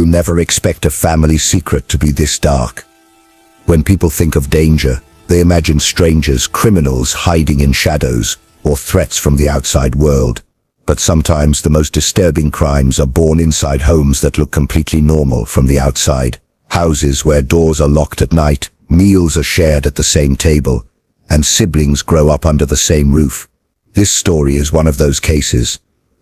You'll never expect a family secret to be this dark. When people think of danger, they imagine strangers, criminals hiding in shadows, or threats from the outside world. But sometimes the most disturbing crimes are born inside homes that look completely normal from the outside. Houses where doors are locked at night, meals are shared at the same table, and siblings grow up under the same roof. This story is one of those cases.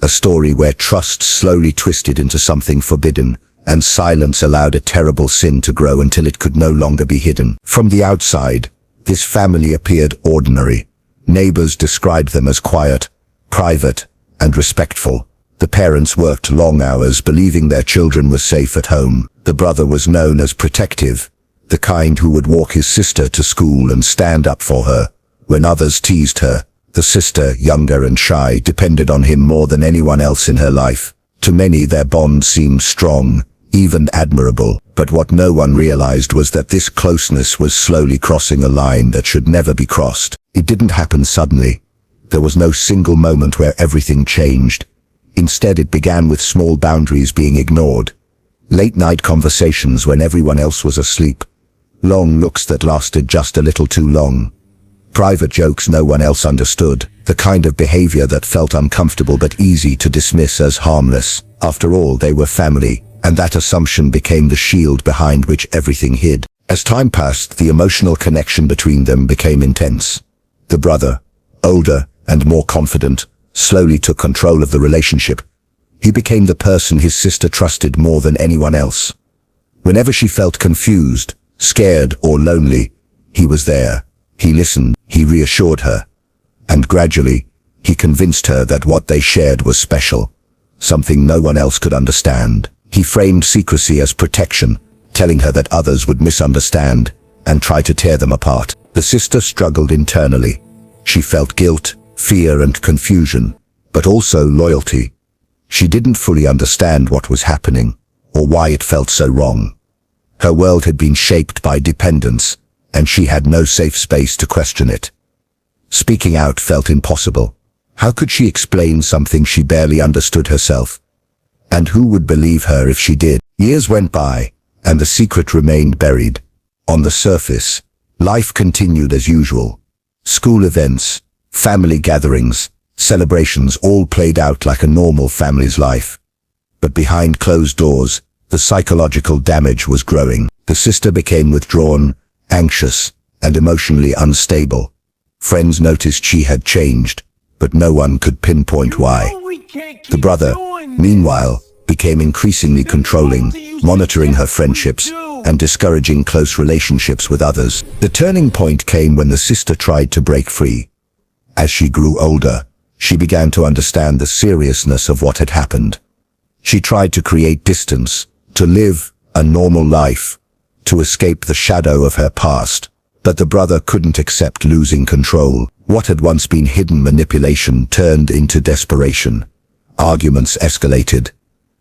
A story where trust slowly twisted into something forbidden, and silence allowed a terrible sin to grow until it could no longer be hidden. From the outside, this family appeared ordinary. Neighbors described them as quiet, private, and respectful. The parents worked long hours, believing their children were safe at home. The brother was known as protective, the kind who would walk his sister to school and stand up for her when others teased her. The sister, younger and shy, depended on him more than anyone else in her life. To many, their bond seemed strong, even admirable, but what no one realized was that this closeness was slowly crossing a line that should never be crossed. It didn't happen suddenly. There was no single moment where everything changed. Instead, it began with small boundaries being ignored. Late-night conversations when everyone else was asleep. Long looks that lasted just a little too long. Private jokes no one else understood. The kind of behavior that felt uncomfortable but easy to dismiss as harmless. After all, they were family, and that assumption became the shield behind which everything hid. As time passed, the emotional connection between them became intense. The brother, older and more confident, slowly took control of the relationship. He became the person his sister trusted more than anyone else. Whenever she felt confused, scared, or lonely, he was there. He listened, he reassured her. And gradually, he convinced her that what they shared was special, something no one else could understand. He framed secrecy as protection, telling her that others would misunderstand and try to tear them apart. The sister struggled internally. She felt guilt, fear, and confusion, but also loyalty. She didn't fully understand what was happening, or why it felt so wrong. Her world had been shaped by dependence, and she had no safe space to question it. Speaking out felt impossible. How could she explain something she barely understood herself? And who would believe her if she did? Years went by, and the secret remained buried. On the surface, life continued as usual. School events, family gatherings, celebrations all played out like a normal family's life. But behind closed doors, the psychological damage was growing. The sister became withdrawn, anxious, and emotionally unstable. Friends noticed she had changed, but no one could pinpoint why. The brother, meanwhile, became increasingly controlling, monitoring her friendships and discouraging close relationships with others. The turning point came when the sister tried to break free. As she grew older, she began to understand the seriousness of what had happened. She tried to create distance, to live a normal life, to escape the shadow of her past. But the brother couldn't accept losing control. What had once been hidden manipulation turned into desperation. Arguments escalated.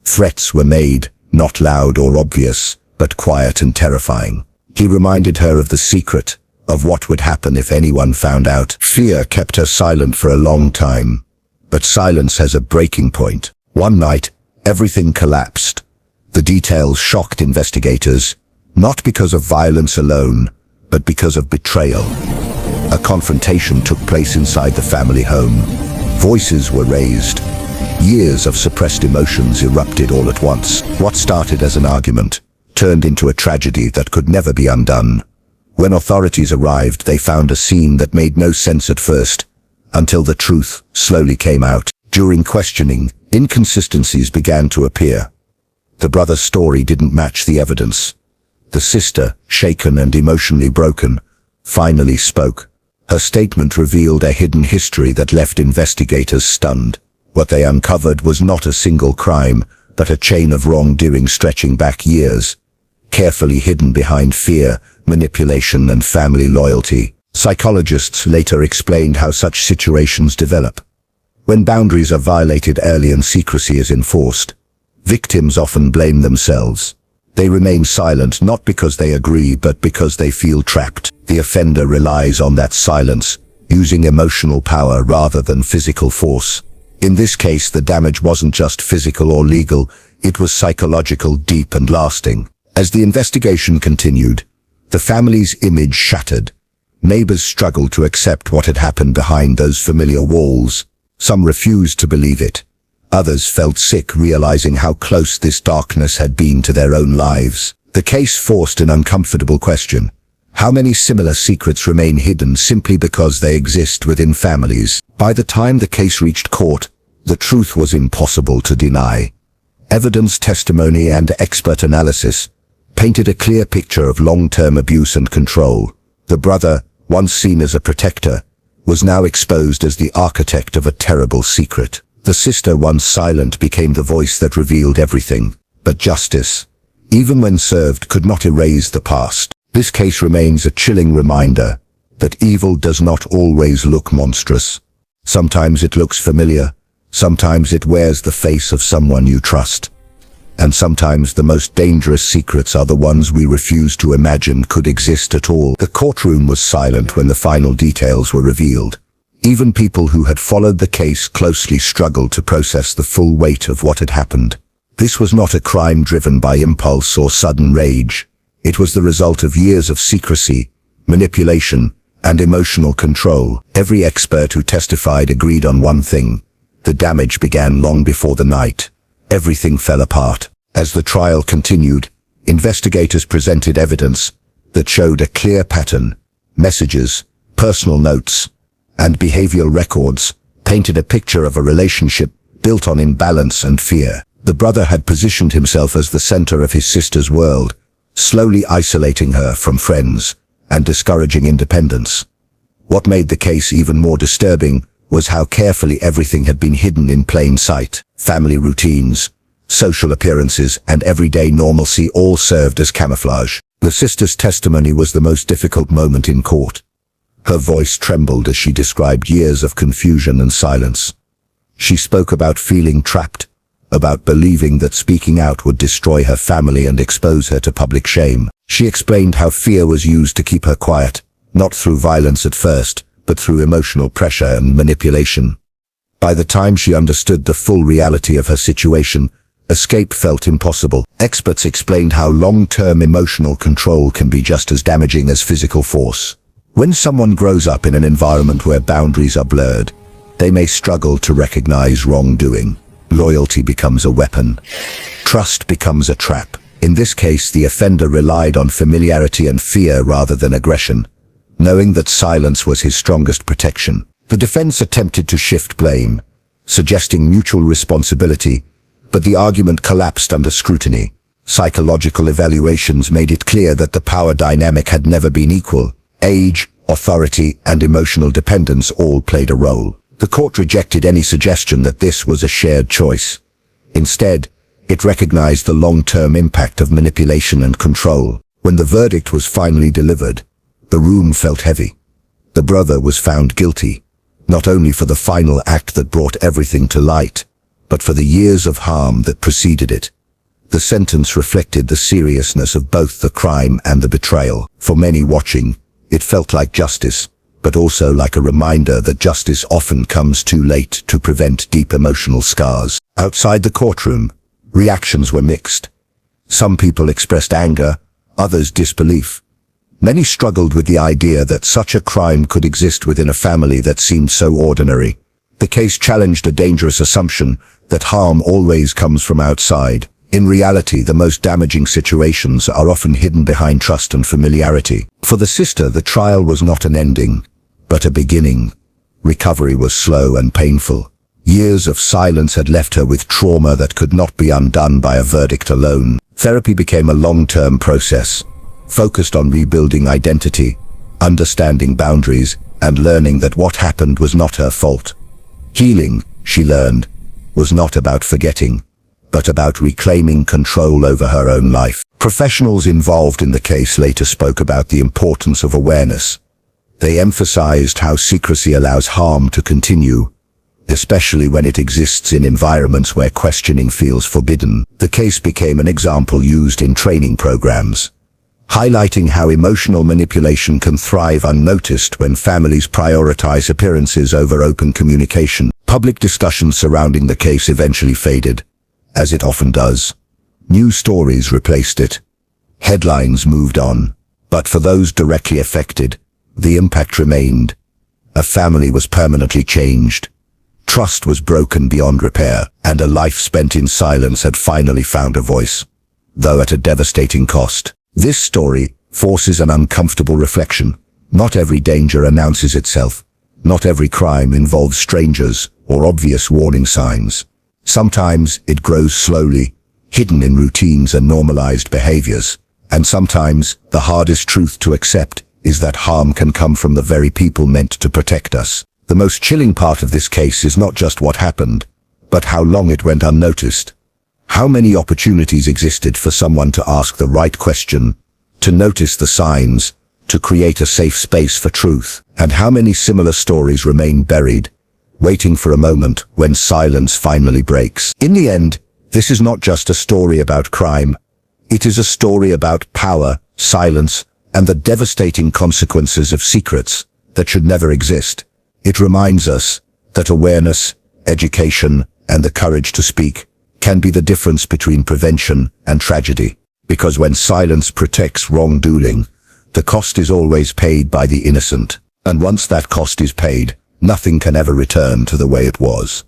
Threats were made, not loud or obvious, but quiet and terrifying. He reminded her of the secret, of what would happen if anyone found out. Fear kept her silent for a long time. But silence has a breaking point. One night, everything collapsed. The details shocked investigators, not because of violence alone, but because of betrayal. A confrontation took place inside the family home. Voices were raised. Years of suppressed emotions erupted all at once. What started as an argument turned into a tragedy that could never be undone. When authorities arrived, they found a scene that made no sense at first, until the truth slowly came out. During questioning, inconsistencies began to appear. The brother's story didn't match the evidence. The sister, shaken and emotionally broken, finally spoke. Her statement revealed a hidden history that left investigators stunned. What they uncovered was not a single crime, but a chain of wrongdoing stretching back years, carefully hidden behind fear, manipulation, and family loyalty. Psychologists later explained how such situations develop. When boundaries are violated early and secrecy is enforced, victims often blame themselves. They remain silent not because they agree, but because they feel trapped. The offender relies on that silence, using emotional power rather than physical force. In this case, the damage wasn't just physical or legal, It was psychological, deep and lasting. As the investigation continued, the family's image shattered. Neighbors struggled to accept what had happened behind those familiar walls. Some refused to believe it. Others felt sick realizing how close this darkness had been to their own lives. The case forced an uncomfortable question. How many similar secrets remain hidden simply because they exist within families? By the time the case reached court, the truth was impossible to deny. Evidence, testimony, and expert analysis painted a clear picture of long-term abuse and control. The brother, once seen as a protector, was now exposed as the architect of a terrible secret. The sister, once silent, became the voice that revealed everything. But justice, even when served, could not erase the past. This case remains a chilling reminder that evil does not always look monstrous. Sometimes it looks familiar, sometimes it wears the face of someone you trust. And sometimes the most dangerous secrets are the ones we refuse to imagine could exist at all. The courtroom was silent when the final details were revealed. Even people who had followed the case closely struggled to process the full weight of what had happened. This was not a crime driven by impulse or sudden rage. It was the result of years of secrecy, manipulation, and emotional control. Every expert who testified agreed on one thing: the damage began long before the night. Everything fell apart. As the trial continued, investigators presented evidence that showed a clear pattern. Messages, personal notes, and behavioral records painted a picture of a relationship built on imbalance and fear. The brother had positioned himself as the center of his sister's world, slowly isolating her from friends and discouraging independence. What made the case even more disturbing was how carefully everything had been hidden in plain sight. Family routines, social appearances, and everyday normalcy all served as camouflage. The sister's testimony was the most difficult moment in court. Her voice trembled as she described years of confusion and silence. She spoke about feeling trapped, about believing that speaking out would destroy her family and expose her to public shame. She explained how fear was used to keep her quiet, not through violence at first, but through emotional pressure and manipulation. By the time she understood the full reality of her situation, escape felt impossible. Experts explained how long-term emotional control can be just as damaging as physical force. When someone grows up in an environment where boundaries are blurred, they may struggle to recognize wrongdoing. Loyalty becomes a weapon. Trust becomes a trap. In this case, the offender relied on familiarity and fear rather than aggression, knowing that silence was his strongest protection. The defense attempted to shift blame, suggesting mutual responsibility, but the argument collapsed under scrutiny. Psychological evaluations made it clear that the power dynamic had never been equal. Age, authority, and emotional dependence all played a role. The court rejected any suggestion that this was a shared choice. Instead, it recognized the long-term impact of manipulation and control. When the verdict was finally delivered, the room felt heavy. The brother was found guilty, not only for the final act that brought everything to light, but for the years of harm that preceded it. The sentence reflected the seriousness of both the crime and the betrayal. For many watching, it felt like justice, but also like a reminder that justice often comes too late to prevent deep emotional scars. Outside the courtroom, reactions were mixed. Some people expressed anger, others disbelief. Many struggled with the idea that such a crime could exist within a family that seemed so ordinary. The case challenged a dangerous assumption that harm always comes from outside. In reality, the most damaging situations are often hidden behind trust and familiarity. For the sister, the trial was not an ending, but a beginning. Recovery was slow and painful. Years of silence had left her with trauma that could not be undone by a verdict alone. Therapy became a long-term process, focused on rebuilding identity, understanding boundaries, and learning that what happened was not her fault. Healing, she learned, was not about forgetting, but about reclaiming control over her own life. Professionals involved in the case later spoke about the importance of awareness. They emphasized how secrecy allows harm to continue, especially when it exists in environments where questioning feels forbidden. The case became an example used in training programs, highlighting how emotional manipulation can thrive unnoticed when families prioritize appearances over open communication. Public discussions surrounding the case eventually faded, as it often does. New stories replaced it. Headlines moved on. But for those directly affected, the impact remained. A family was permanently changed. Trust was broken beyond repair, and a life spent in silence had finally found a voice, though at a devastating cost. This story forces an uncomfortable reflection. Not every danger announces itself. Not every crime involves strangers or obvious warning signs. Sometimes it grows slowly, hidden in routines and normalized behaviors. And sometimes the hardest truth to accept is that harm can come from the very people meant to protect us. The most chilling part of this case is not just what happened, but how long it went unnoticed. How many opportunities existed for someone to ask the right question, to notice the signs, to create a safe space for truth, and how many similar stories remain buried, waiting for a moment when silence finally breaks. In the end, this is not just a story about crime. It is a story about power, silence, and the devastating consequences of secrets that should never exist. It reminds us that awareness, education, and the courage to speak can be the difference between prevention and tragedy. Because when silence protects wrongdoing, the cost is always paid by the innocent. And once that cost is paid, nothing can ever return to the way it was.